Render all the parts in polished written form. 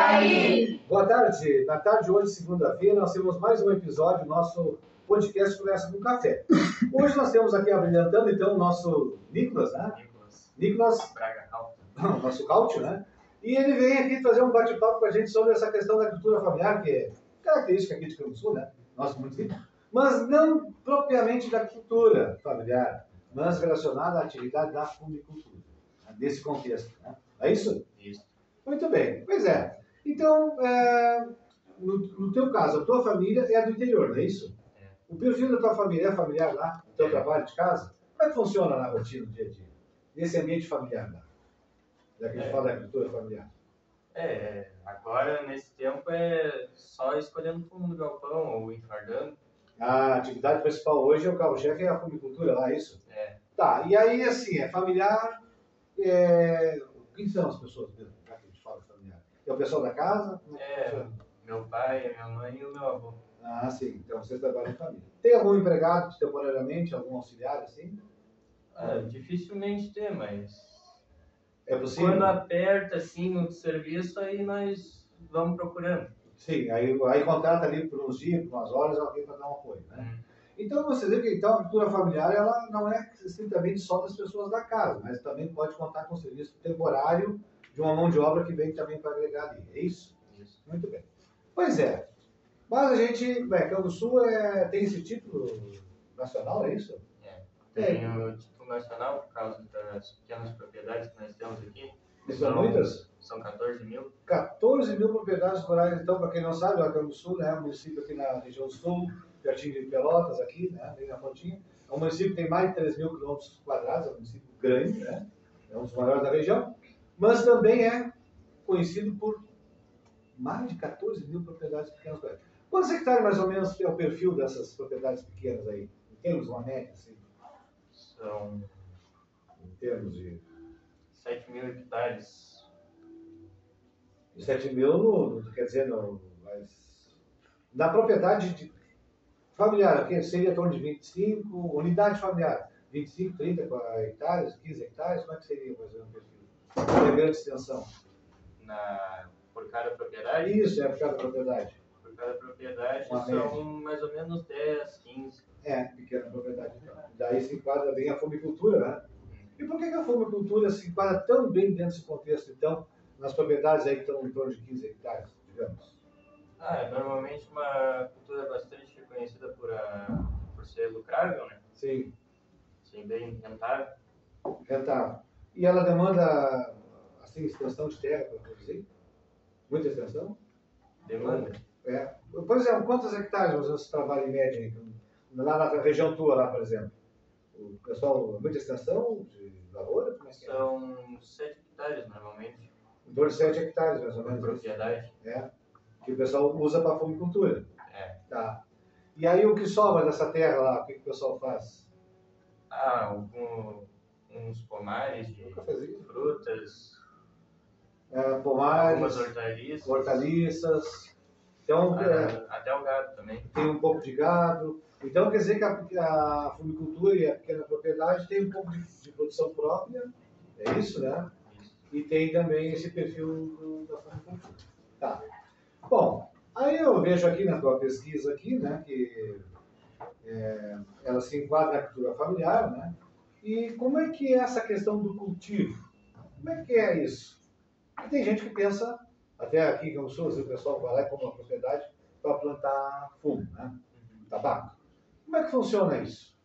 Itaí! Boa tarde. Na tarde de hoje, segunda-feira, nós temos mais um episódio do nosso podcast Conversa com Café. Hoje nós temos aqui abrilhantando, então, o nosso Nicolas, né? Nicolas Braga Caucho. Nosso Caucho, né? E ele vem aqui fazer um bate-papo com a gente sobre essa questão da cultura familiar, que é característica aqui de Campo Sul, né? Nosso município. Mas não propriamente da cultura familiar, mas relacionada à atividade da fumicultura, né? Desse contexto, né? É isso? Isso. Muito bem. Pois é. Então, no teu caso, a tua família é do interior, não é isso? É. O perfil da tua família é familiar lá, no teu trabalho de casa? Como é que funciona na rotina, no dia a dia? Nesse ambiente familiar lá? Já que a gente fala da cultura familiar. Agora, nesse tempo, é só escolhendo fumo no galpão ou enfardando. A atividade principal hoje é o carro-chefe, é a fumicultura lá, é isso? É. Tá, e aí, assim, é familiar, quem são as pessoas mesmo, já que a gente fala de familiar? É o pessoal da casa? Meu pai, a minha mãe e o meu avô. Ah, sim, então vocês trabalham em família. Tem algum empregado temporariamente, algum auxiliar, assim? Dificilmente tem, mas É possível? quando aperta, assim, no serviço, aí nós vamos procurando. Sim, aí contrata ali por uns dias, por umas horas, alguém para dar um apoio, né? Então, você vê que então, a cultura familiar ela não é estritamente só das pessoas da casa, mas também pode contar com o serviço temporário de uma mão de obra que vem também para agregar ali. É isso? Isso. Muito bem. Pois é. Mas a gente, Campo do Sul tem esse título nacional, é isso? Tem o título nacional por causa das pequenas propriedades que nós temos aqui. São muitas? São 14 mil. 14 mil propriedades rurais, então, para quem não sabe, o Campo do Sul, né, é um município aqui na região sul, pertinho de Pelotas, aqui, né, bem na pontinha. É um município que tem mais de 3 mil quilômetros quadrados, é um município grande, né, é um dos maiores da região, mas também é conhecido por mais de 14 mil propriedades pequenas rurais. Quantos hectares, mais ou menos, é o perfil dessas propriedades pequenas aí? Em termos de uma média, assim? São Em termos de 7 mil hectares. 7 mil, quer dizer, mas na propriedade familiar, aqui seria em torno de 25, unidade familiar, 25, 30 hectares, 15 hectares, como é que seria mais ou menos o perfil? De grande extensão. Por cada propriedade? Isso, por cada propriedade. Por cada propriedade Uma são média. mais ou menos 10, 15. Pequena propriedade. Então. Daí se enquadra bem a fumicultura, né? E por que a fumicultura se enquadra tão bem dentro desse contexto, então, nas propriedades aí que estão em torno de 15 hectares, digamos? Normalmente uma cultura bastante reconhecida por ser lucrável, né? Sim. Sim, bem rentável. Rentável. E ela demanda, assim, extensão de terra para produzir? Muita extensão? Demanda. Por exemplo, quantos hectares você trabalha em média aí? Lá na região tua, lá, por exemplo? O pessoal, muita extensão de lavoura? Como é que é? São 7 hectares normalmente. Em torno de 7 hectares, mais ou Por menos. propriedade. Que o pessoal usa para fumicultura. Tá. E aí o que sobra dessa terra lá, o que o pessoal faz? Uns pomares de Cafezinho. frutas. Pomares. Algumas hortaliças. Hortaliças. Então, até o gado também. Tem um pouco de gado. Então quer dizer que a fumicultura e a pequena propriedade tem um pouco de produção própria, é isso, né? Isso. E tem também esse perfil da fumicultura. Tá. Bom, aí eu vejo aqui na tua pesquisa aqui, né, que ela se enquadra na cultura familiar, né? E como é que é essa questão do cultivo? Como é que é isso? Porque tem gente que pensa, até aqui que eu sou, o pessoal vai lá e compra uma propriedade para plantar fumo, né? Tabaco. Como é que funciona isso?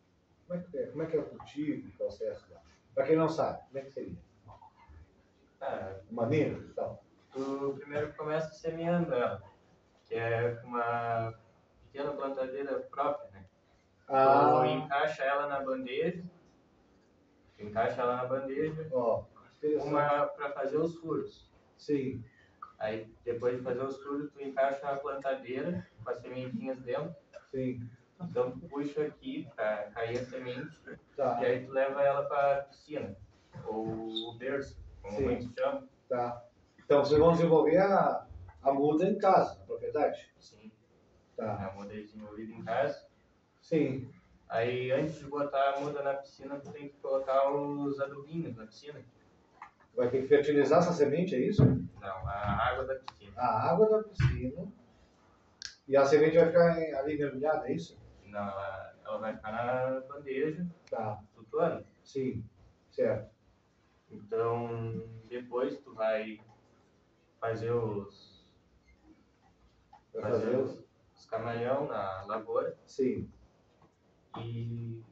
Como é que é o cultivo, o processo lá? Para quem não sabe, como é que seria? Uma mina e tal? Tu primeiro começa semeando ela, que é uma pequena plantadeira própria, né? Tu encaixa ela na bandeja. Uma para fazer os furos. Sim. Aí, depois de fazer os furos, tu encaixa a plantadeira com as sementinhas dentro. Sim. Então, tu puxa aqui para cair a semente. Tá. E aí tu leva ela para a piscina, ou o berço, como muitos chamam. Tá. Então, vocês vão desenvolver a muda em casa, na propriedade? Sim. Tá. A muda é desenvolvida em casa. Sim. Aí, antes de botar a muda na piscina, tu tem que colocar os adubinhos na piscina. Vai ter que fertilizar essa semente, é isso? Não, a água da piscina. A água da piscina. E a semente vai ficar ali mergulhada, é isso? Não, ela vai ficar na bandeja, Tá. flutuando. Sim, certo. Então, depois tu vai fazer os camaleão na lavoura. Sim. E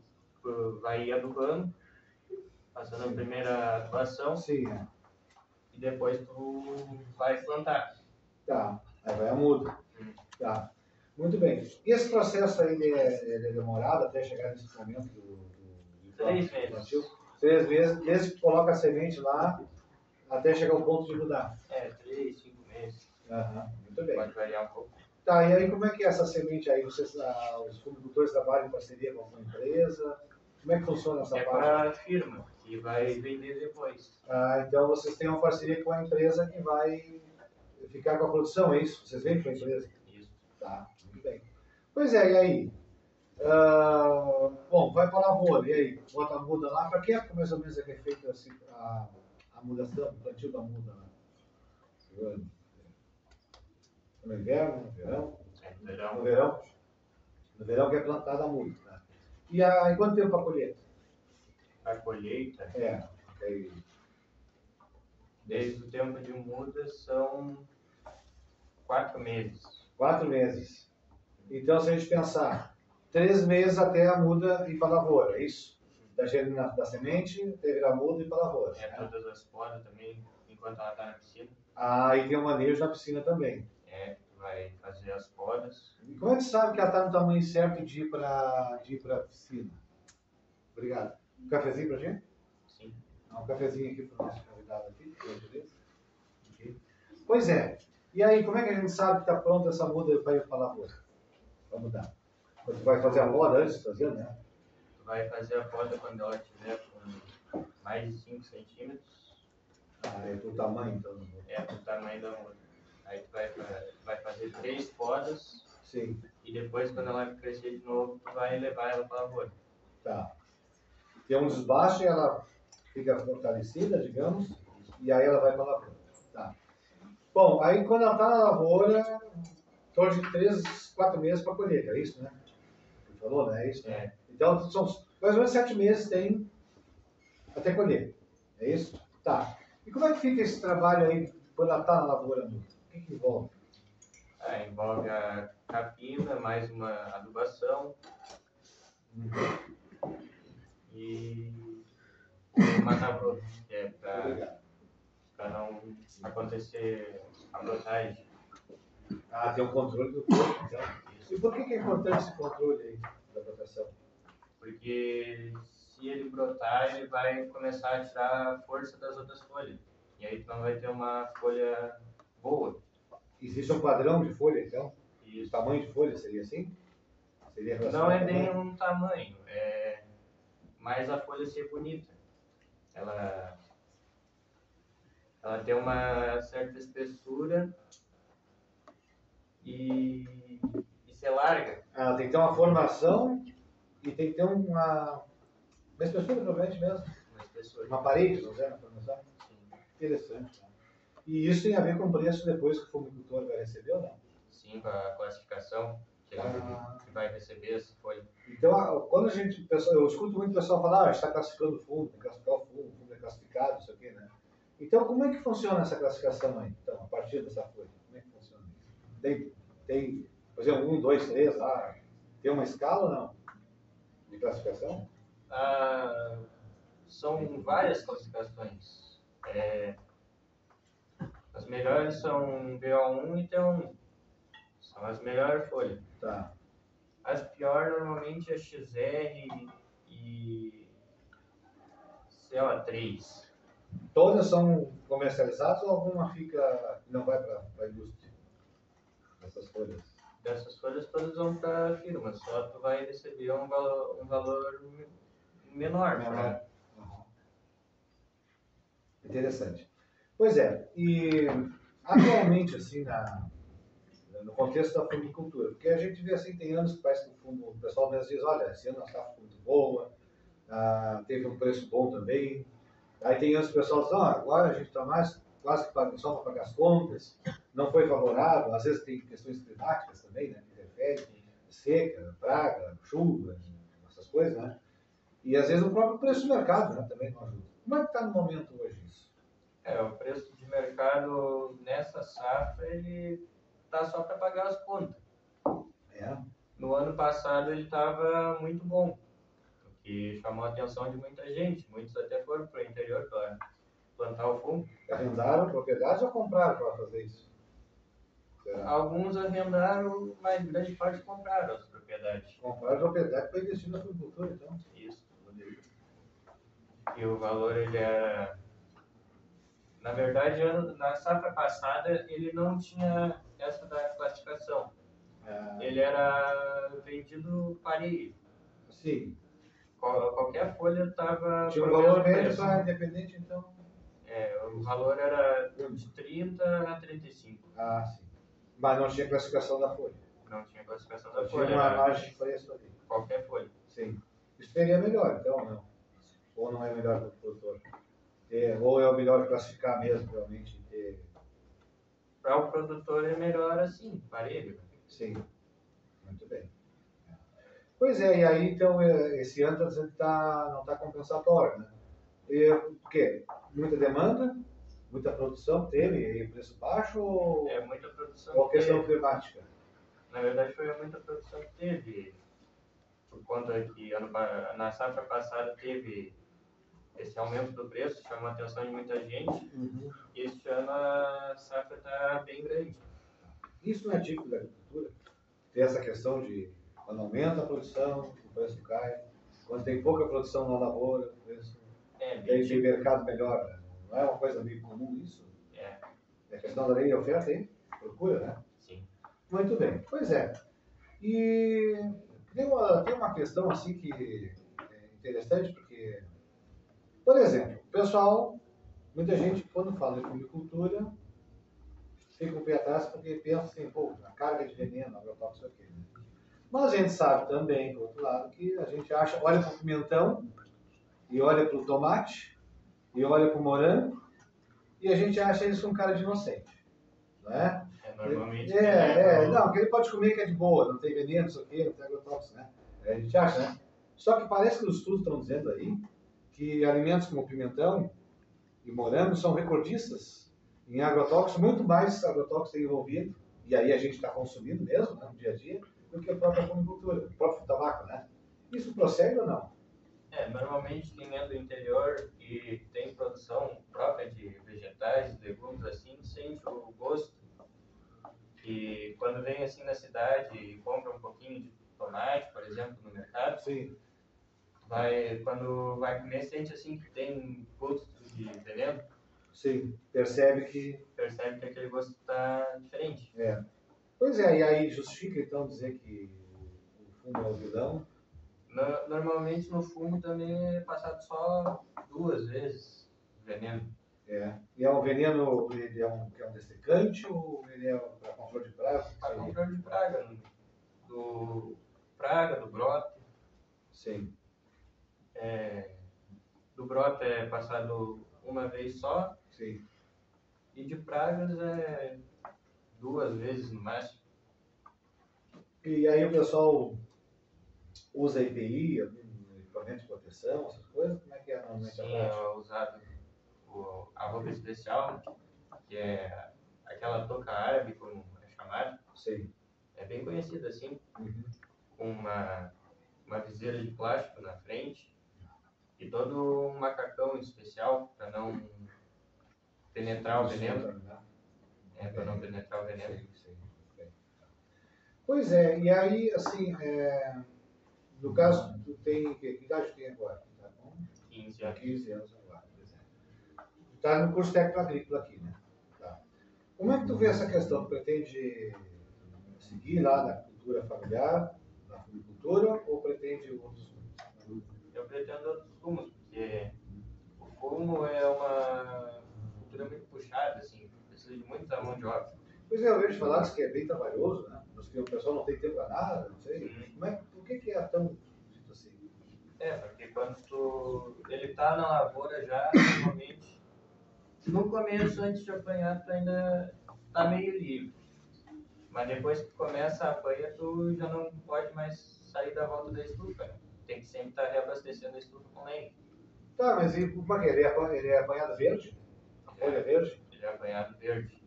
vai ir adubando, passando a primeira adubação. Sim. E depois tu vai plantar. Tá. Aí vai a muda. Tá. Muito bem. E esse processo aí ele é demorado até chegar nesse momento de 3 meses. plantio? 3 meses, desde que coloca a semente lá até chegar ao ponto de mudar. 3, 5 meses. Muito bem. Pode variar um pouco. Tá, e aí como é que é essa semente aí? Vocês, os produtores trabalham em parceria com alguma empresa? Como é que funciona essa parte? É para a firma, que vai vender depois. Então vocês têm uma parceria com a empresa que vai ficar com a produção, é isso? Vocês vendem para a empresa? Isso. Tá, muito bem. Pois é, e aí? Bom, vai para a lavoura, e aí? Bota a muda lá, para que época mais ou menos é que é feita assim, a mudação, o plantio da muda? Né? No inverno, no verão? Verão. No verão? No verão que é plantada a muda. Tá? E quanto tempo para colher? A colheita, Okay. desde o tempo de muda, são 4 meses. 4 meses. Então, se a gente pensar, 3 meses até a muda ir para a lavoura, é isso? Da semente, até virar muda e ir para a lavoura. Todas as podas também, enquanto ela está na piscina. E tem o manejo na piscina também. Vai fazer as podas. E como é que sabe que ela está no tamanho certo de ir para a piscina? Obrigado. Um cafezinho para a gente? Sim. Um cafezinho aqui para o nosso convidado aqui, por gentileza. Pois é. E aí, como é que a gente sabe que está pronta essa muda para ir para a lavoura? Vamos mudar. Você vai fazer a poda antes de fazer, né? Tu vai fazer a poda quando ela estiver com mais de 5 centímetros. É do tamanho, então. Do tamanho da muda. Aí tu vai fazer 3 podas. Sim. E depois, quando ela crescer de novo, tu vai levar ela para a lavoura. Tá. Tem um desbaste, ela fica fortalecida, digamos, e aí ela vai para a lavoura. Tá. Bom, aí quando ela está na lavoura, em torno de 3, 4 meses para colher, é isso, né? Você falou, né? É isso? É. Então, são mais ou menos 7 meses tem até colher. É isso? Tá. E como é que fica esse trabalho aí quando ela está na lavoura? O que envolve? Envolve a capina, mais uma adubação. E matar-broto, que é para não acontecer a brotagem. Tem um controle do corpo, então. E por que é importante esse controle aí da proteção? Porque se ele brotar, ele vai começar a tirar a força das outras folhas. E aí tu não vai ter uma folha boa. Existe um padrão de folha, então? Isso. O tamanho de folha seria assim? Não é bem um tamanho, é mais a folha ser bonita. Ela tem uma certa espessura e ser larga. Ela tem que ter uma formação e tem que ter uma espessura, provavelmente mesmo. Uma espessura. Uma parede, não é? Na formação? Sim. Interessante. E isso tem a ver com o preço depois que o fumicultor vai receber ou não? Sim, com a classificação que ele vai receber essa folha. Então, quando eu escuto muito o pessoal falar, a gente está classificando o fundo, tem que classificar o fundo é classificado, isso aqui, né? Então, como é que funciona essa classificação aí? Então, a partir dessa folha, como é que funciona isso? Tem por exemplo, 1, 2, 3, tem uma escala ou não? De classificação? São várias classificações. As melhores são BO1 e T1. São as melhores folhas. Tá. As piores normalmente é XR e CO3. Todas são comercializadas ou alguma não vai para a indústria? Essas folhas? Dessas folhas todas vão para a firma, só tu vai receber um valor menor. Interessante. Pois é, e atualmente, assim, no contexto da fumicultura, porque a gente vê assim, tem anos que parece que o pessoal mesmo diz, olha, esse ano a safra foi muito boa, teve um preço bom também, Aí tem outros pessoal que dizem, agora a gente está mais quase que só para pagar as contas, não foi favorável, às vezes tem questões climáticas também, né, que interferem, seca, praga, chuva, essas coisas, né? E às vezes o próprio preço do mercado, né, também não ajuda. Como é que está no momento hoje isso? O preço de mercado nessa safra, ele tá só para pagar as contas. No ano passado ele estava muito bom, o que chamou a atenção de muita gente. Muitos até foram para o interior para plantar o fumo. Arrendaram propriedades ou compraram para fazer isso? Alguns arrendaram, mas grande parte compraram as propriedades. Compraram propriedade para investir na agricultura, então. Isso. E o valor, ele era... Na verdade, na safra passada, ele não tinha essa da classificação. Ele era vendido pareio. Sim. Qualquer folha estava... Tinha um valor médio para independente, então? O valor era de 30 a 35. Ah, sim. Mas não tinha classificação da folha. Não tinha classificação da folha. Tinha uma margem de preço ali. Qualquer folha. Sim. Isso seria melhor, então, não? Ou não é melhor para o produtor? Ou é o melhor classificar mesmo, realmente? Para o produtor é melhor assim, parelho. Sim. Muito bem. Pois é, e aí, então, esse ano está dizendo que não está compensatório, né? O quê? Muita demanda? Muita produção teve? E preço baixo? Ou muita produção. Ou questão climática? Na verdade, foi muita produção que teve. Por conta que na safra passada teve esse aumento do preço, chamou a atenção de muita gente. Uhum. E este ano a safra está bem grande. Isso não é típico da agricultura? Tem essa questão de quando aumenta a produção, o preço cai. Quando tem pouca produção na lavoura, o preço tem mercado melhor. Né? Não é uma coisa meio comum isso? É a questão da lei de oferta aí? Procura, né? Sim. Muito bem. Pois é. E tem uma questão assim que é interessante, porque, por exemplo, o pessoal, muita gente, quando fala de agricultura, fica com o pé atrás porque pensa assim, pô, a carga de veneno, agrotóxico aqui. Né? Mas a gente sabe também, por outro lado, que a gente olha para o pimentão, e olha para o tomate, e olha para o morango, e a gente acha eles com cara de inocente. Não é? Normalmente. Não, que ele pode comer que é de boa, não tem veneno, isso aqui, não tem agrotóxico, né? A gente acha, né? Só que parece que os estudos estão dizendo aí que alimentos como pimentão e morango são recordistas em agrotóxicos, muito mais agrotóxicos envolvido, e aí a gente está consumindo mesmo, né, no dia a dia, do que a própria agricultura, o próprio tabaco, né? Isso procede ou não? Normalmente quem é do interior e tem produção própria de vegetais, legumes, assim, sente o gosto. E quando vem assim na cidade e compra um pouquinho de tomate, por exemplo, no mercado, sim, quando vai comer, sente assim que tem gosto de veneno. Sim, percebe que aquele gosto está diferente. Pois é, e aí justifica então dizer que o fumo é o vilão? Normalmente no fumo também é passado só 2 vezes o veneno. E é um veneno, ele que é um dessecante ou ele é para controle de praga? Para controle de praga, do brote. Sim. Do brote é passado uma vez só. Sim. E de pragas é 2 vezes no máximo. E aí o pessoal usa EPI, equipamento de proteção, essas coisas? Como é que é normalmente? Sim, é usado a roupa especial, que é aquela touca árabe, como é chamado. Sim. É bem conhecida assim, com uma viseira de plástico na frente e todo um macacão especial para não penetrar o veneno. Para não penetrar o veneno. Sim. Pois é, e aí, assim, no caso, tu tem, que idade tem agora? Tá bom? 15 anos. 15 anos agora, por exemplo. Tu está no curso técnico agrícola aqui, né? Tá. Como é que tu vê essa questão? Tu pretende seguir lá na cultura familiar, na agricultura, ou pretende outros rumos? Eu pretendo outros rumos, porque o fumo é uma cultura muito puxada, assim, precisa de muita mão de obra. Pois é, eu vejo falar que é bem trabalhoso, né? Que o pessoal não tem tempo para nada, não sei. Por que é tão dito assim? Porque quando ele tá na lavoura já, normalmente, no começo, antes de apanhar, tu ainda tá meio livre. Mas depois que começa a apanha, tu já não pode mais sair da volta da estufa, né? Tem que sempre estar reabastecendo a estufa com lenha. Tá, mas e como é que ele é apanhado verde? A folha é verde? Ele é apanhado verde.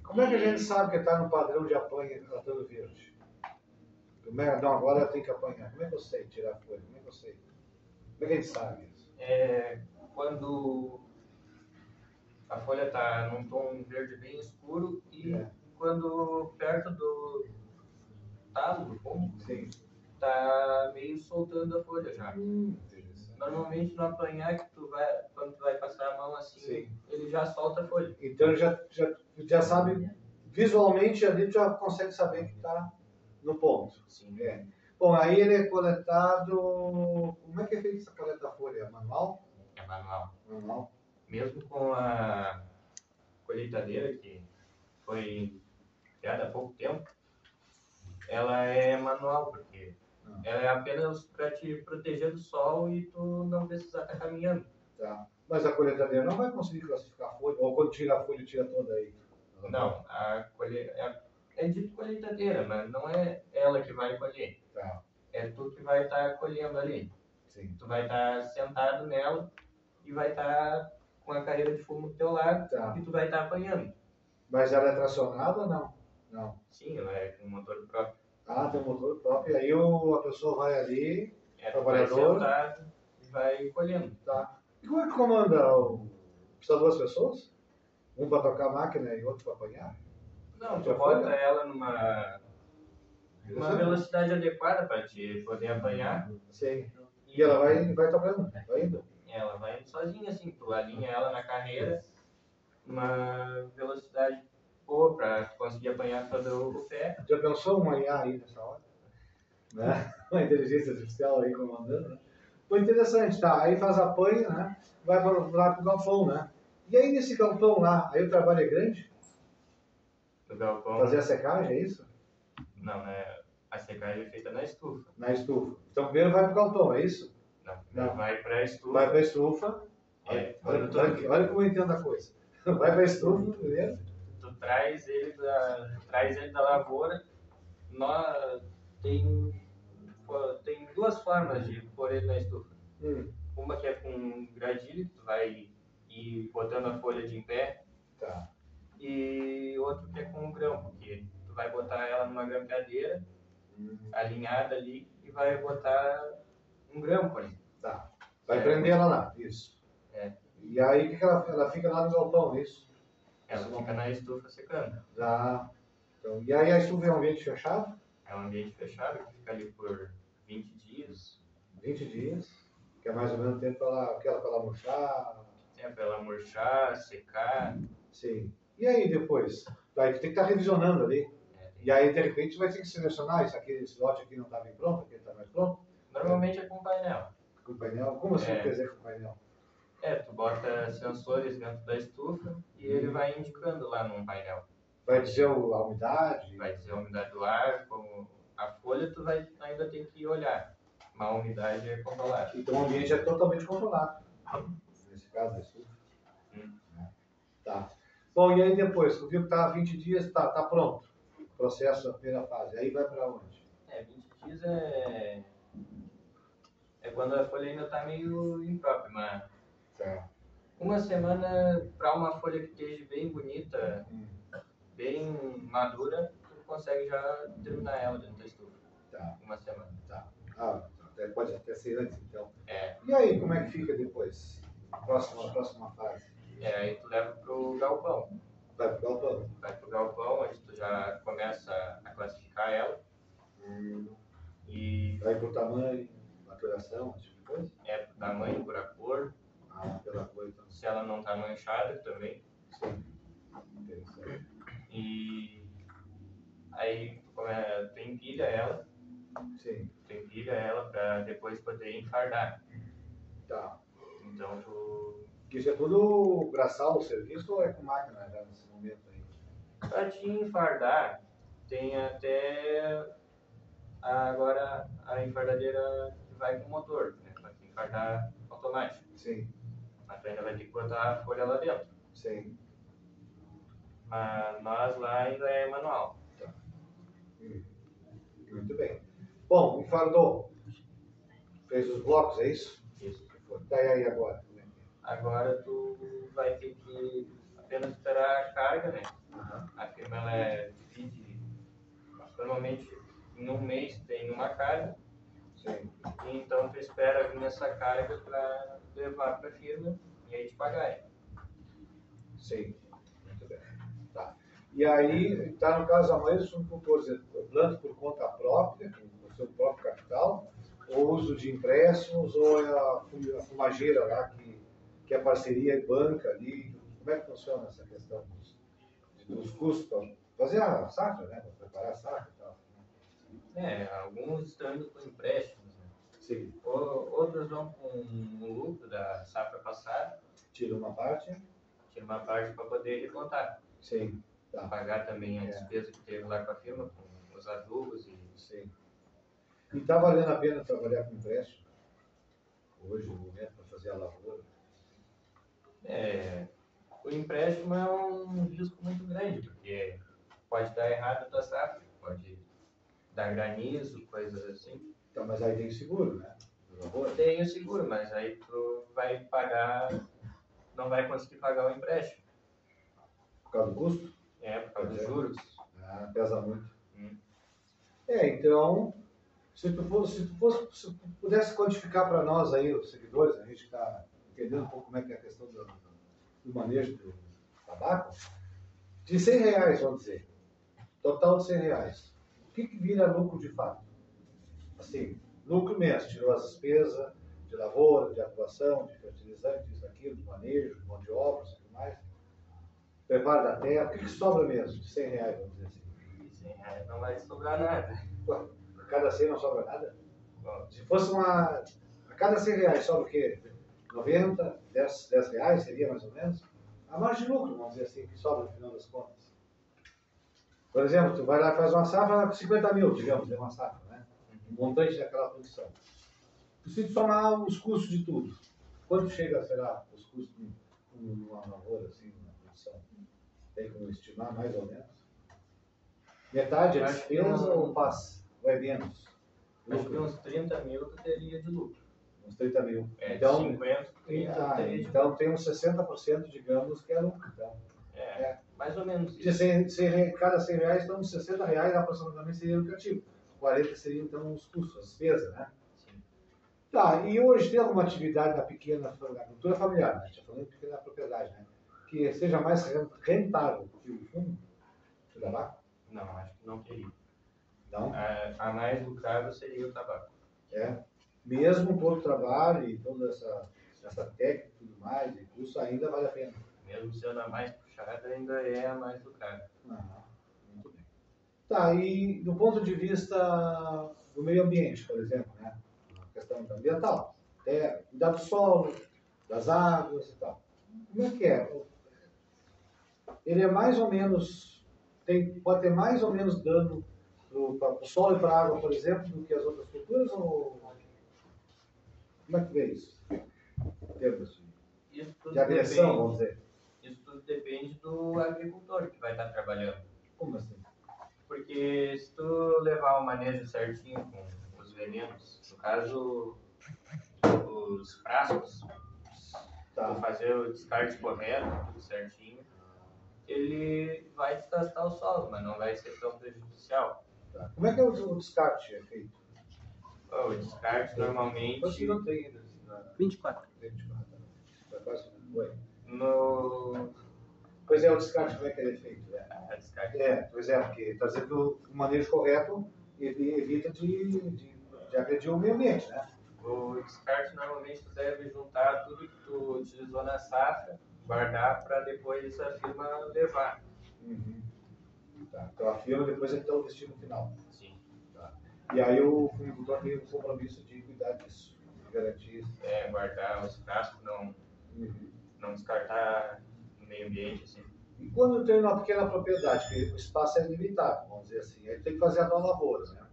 Como é que a gente sabe que está no padrão de apanha tratando verde? Não, agora eu tenho que apanhar. Como é que eu sei tirar a folha? Como é que eu sei? Como é que a gente sabe isso? Quando a folha está num tom verde bem escuro e quando perto do talo do pombo, tá meio soltando a folha já. Normalmente no apanhar que quando tu vai passar a mão assim, ele já solta a folha. Então já sabe, visualmente ali tu já consegue saber que está no ponto. Sim. Bom, aí ele é coletado. Como é que é feita essa coleta da folha? Manual? É manual. Manual. Mesmo com a colheitadeira que foi criada há pouco tempo, ela é manual, porque ela é apenas para te proteger do sol e tu não precisar estar caminhando. Tá. Mas a colheitadeira não vai conseguir classificar a folha? Ou quando tira a folha, tira toda aí? Não, é dito colheitadeira, mas não é ela que vai colher. Tá. É tu que vai estar colhendo ali. Sim. Tu vai estar sentado nela e vai estar com a carreira de fumo do teu lado e tu vai estar apanhando. Mas ela é tracionada ou não? Não. Sim, ela é com motor próprio. Ah, tem um motor próprio. E aí a pessoa vai ali, trabalhador, vai sentado e vai colhendo. Tá. E como é que comanda? Precisa duas pessoas? Um para tocar a máquina e outro para apanhar? Não, tu bota ela numa velocidade adequada para te poder apanhar. Sim. E ela vai trabalhando, vai indo? Ela vai indo sozinha, assim, tu alinha ela na carreira, uma velocidade boa para conseguir apanhar todo o pé. Já pensou uma IA aí nessa hora? Né? Uma inteligência artificial aí comandando, né? Foi interessante, tá? Aí faz apanha, né? Vai lá pro galpão, né? E aí nesse galpão lá, aí o trabalho é grande? Do galpão. Fazer a secagem, é isso? Não, né? A secagem é feita na estufa. Na estufa. Então primeiro vai pro galpão, é isso? Não. Vai pra estufa. Vai pra estufa. Olha como eu entendo a coisa. Vai pra estufa primeiro. Tu traz ele da lavoura. Tem duas formas de pôr ele na estufa. Uma que é com gradilho, tu vai ir botando a folha de em pé. Tá. E outro que é com grão, porque tu vai botar ela numa grampeadeira, alinhada ali, e vai botar um grampo ali. Tá. Vai prender ela lá, isso. E aí que ela fica lá no galpão, isso? Ela fica na estufa secando. Tá. Então, e aí a estufa é um ambiente fechado? É um ambiente fechado que fica ali por 20 dias. 20 dias, que é mais ou menos o tempo para ela murchar. Para ela murchar, secar. Sim. E aí depois? Aí tu tem que estar revisionando ali. E aí de repente vai ter que selecionar esse lote aqui não está bem pronto, aquele está mais pronto. Normalmente é com painel. Com painel? Como assim quer dizer com painel? Tu bota sensores dentro da estufa e ele vai indicando lá num painel. Vai dizer a umidade? Vai dizer a umidade do ar, como a folha tu vai ainda tem que olhar. Mas a umidade é controlada. Então o ambiente é totalmente controlado. Nesse caso, a estufa. Tá. Bom, e aí depois, tu viu que está 20 dias, tá pronto. O processo da primeira fase. Aí vai para onde? 20 dias é quando a folha ainda está meio imprópria, mas uma semana para uma folha que esteja bem bonita, bem madura, tu consegue já terminar ela dentro da estufa. Tá. Uma semana. Tá. Pode até ser antes, então. E aí, como é que fica depois? Próxima fase. Aí tu leva pro galpão. Vai pro galpão? Vai pro galpão, onde tu já começa a classificar ela. E vai por tamanho, maturação, esse tipo de coisa? Por tamanho, por a cor. Pela cor, então. Se ela não tá manchada também. Sim. Interessante. E aí tu empilha ela. Sim. Tu empilha ela para depois poder enfardar. Tá. Então tu... Isso é tudo braçal o serviço ou é com máquina já nesse momento aí? Para te enfardar, tem até agora a enfardadeira que vai com motor, né? Para quem descartar automático. Sim. Mas tu ainda vai ter que botar a folha lá dentro. Sim. Mas nós lá ainda é manual. Tá. Muito bem. Bom, me falou. Fez os blocos, é isso? Isso. Daí aí agora. Agora tu vai ter que apenas esperar a carga, né? Uhum. A firma ela divide, normalmente em um mês tem uma carga. Sim. E então tu espera vir essa carga para levar para a firma e aí te pagar. Sim. Muito bem. Tá. E aí, tá no caso, a maioria dos agricultores planta por conta própria, com o seu próprio capital, ou uso de empréstimos, ou é a fumageira lá que é parceria e banca ali. Como é que funciona essa questão dos custos para fazer a safra, né? Para preparar a safra e tal. Alguns estão indo com empréstimos, né? Sim. Outros vão com o lucro da safra passada. Tira uma parte para poder recontar. Sim. Tá. Pagar também a despesa que teve lá com a firma, com os adubos e... Sim. E está valendo a pena trabalhar com empréstimo? Hoje, no momento, para fazer a lavoura? O empréstimo é um risco muito grande, porque pode dar errado a tua safra, pode dar granizo, coisas assim. Então, mas aí tem seguro, né? Tem o seguro, mas aí tu vai pagar, não vai conseguir pagar o empréstimo. Por causa do custo? Por causa dos juros. Pesa muito. Então, se tu pudesse quantificar para nós aí, os seguidores, a gente está entendendo um pouco como é que é a questão do manejo do tabaco, de R$100, vamos dizer, total de R$100, o que vira lucro de fato? Assim, lucro mesmo, tirou as despesas de lavoura, de atuação, de fertilizantes, daquilo, de manejo, de mão de obra, tudo mais, preparo da terra, o que sobra mesmo de R$100, vamos dizer assim? R$100 não vai sobrar nada. Ué, a cada 100 não sobra nada? Bom, se fosse a cada R$100 sobra o quê? 90, 10 reais seria mais ou menos? A margem de lucro, vamos dizer assim, que sobra no final das contas. Por exemplo, tu vai lá e faz uma safra com 50 mil, digamos, é uma safra, né? Um montante daquela produção. Se tu somar os custos de tudo, quanto chega, será, os custos de uma lavoura, assim, uma produção? Tem como estimar mais ou menos? Metade é despesa ou passa? Ou é menos? Acho que uns 30 mil tu teria de lucro. Uns 30 mil. Então, 50, 30 então tem uns 60%, digamos, que é lucro. Então. Mais ou menos isso. Cada R$100, então uns R$60 aproximadamente seria lucrativo. 40 seriam então os custos, as despesas, né? Sim. Tá, e hoje tem alguma atividade na pequena agricultura familiar, né? A gente está falando de pequena propriedade, né? Que seja mais rentável que o fundo de tabaco? Não, acho que não teria. Não? A mais lucrável seria o tabaco. Mesmo todo o trabalho e toda essa técnica e tudo mais, e custo ainda vale a pena. Mesmo sendo a mais puxada, ainda é a mais lucrável. Muito bem. Tá, e do ponto de vista do meio ambiente, por exemplo, né? A questão ambiental, cuidar do solo, das águas e tal. Como é que é? Ele é mais ou menos, pode ter mais ou menos dano para o solo e para a água, por exemplo, do que as outras culturas? Ou como é que vê isso? Em termos de agressão, vamos dizer. Isso tudo depende do agricultor que vai estar trabalhando. Como assim? Porque se tu levar o manejo certinho com os venenos, no caso, os frascos, fazer o descarte correto, tudo certinho, ele vai desgastar o solo, mas não vai ser tão prejudicial. Tá. Como é que o descarte é feito? O descarte normalmente... Você não tem ainda? 24. Pois é, o descarte como é que ele é feito? Descarte. Pois é, porque está dizendo que o manejo correto evita de agredir o meio ambiente, né? O descarte normalmente tu deve juntar tudo que tu utilizou na safra, guardar para depois a firma levar. Tá. Então a firma depois é que dá o destino final. Sim. Tá. E aí o agricultor tem o compromisso de cuidar disso, de garantir isso. Guardar os frascos, não descartar no meio ambiente, assim. E quando tem uma pequena propriedade, que o espaço é limitado, vamos dizer assim, aí tem que fazer a lavoura, né?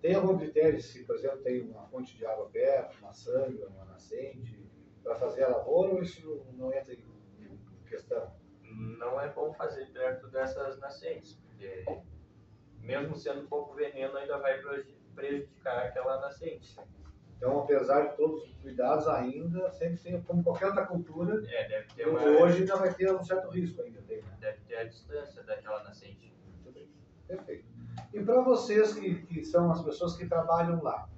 Tem algum critério se, por exemplo, tem uma fonte de água perto, uma sangra, uma nascente, para fazer a lavoura, ou isso não entra em questão? Não é bom fazer perto dessas nascentes, porque mesmo sendo pouco veneno, ainda vai prejudicar aquela nascente. Então, apesar de todos os cuidados, ainda sempre tem, como qualquer outra cultura, Deve ter hoje ainda vai ter um certo risco ainda. Deve ter a distância daquela nascente. Muito bem, perfeito. E para vocês que são as pessoas que trabalham lá,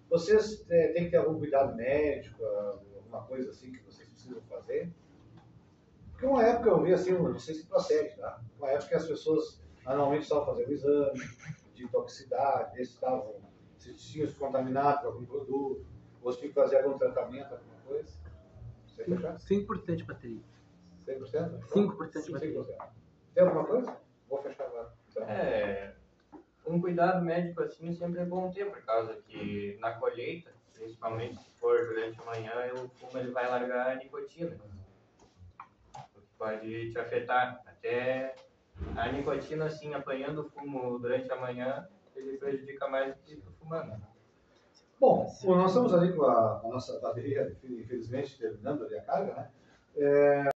vocês têm que ter algum cuidado médico, alguma coisa assim que vocês precisam fazer? Porque uma época eu vi assim, não sei se procede, tá? Uma época que as pessoas anualmente estavam fazendo exame de toxicidade, se tinham se contaminado com algum produto, ou se tinham que fazer algum tratamento, alguma coisa. Você fechar? 5% de bateria. 100%? 5% de bateria. 5%. Tem alguma coisa? Vou fechar agora. Então. Um cuidado médico assim sempre é bom ter, por causa que na colheita, principalmente se for durante a manhã, o fumo ele vai largar a nicotina, o que pode te afetar. Até a nicotina, assim, apanhando o fumo durante a manhã, ele prejudica mais do que tu fumando. Bom, nós estamos ali com a nossa bateria, infelizmente, terminando ali a carga, né?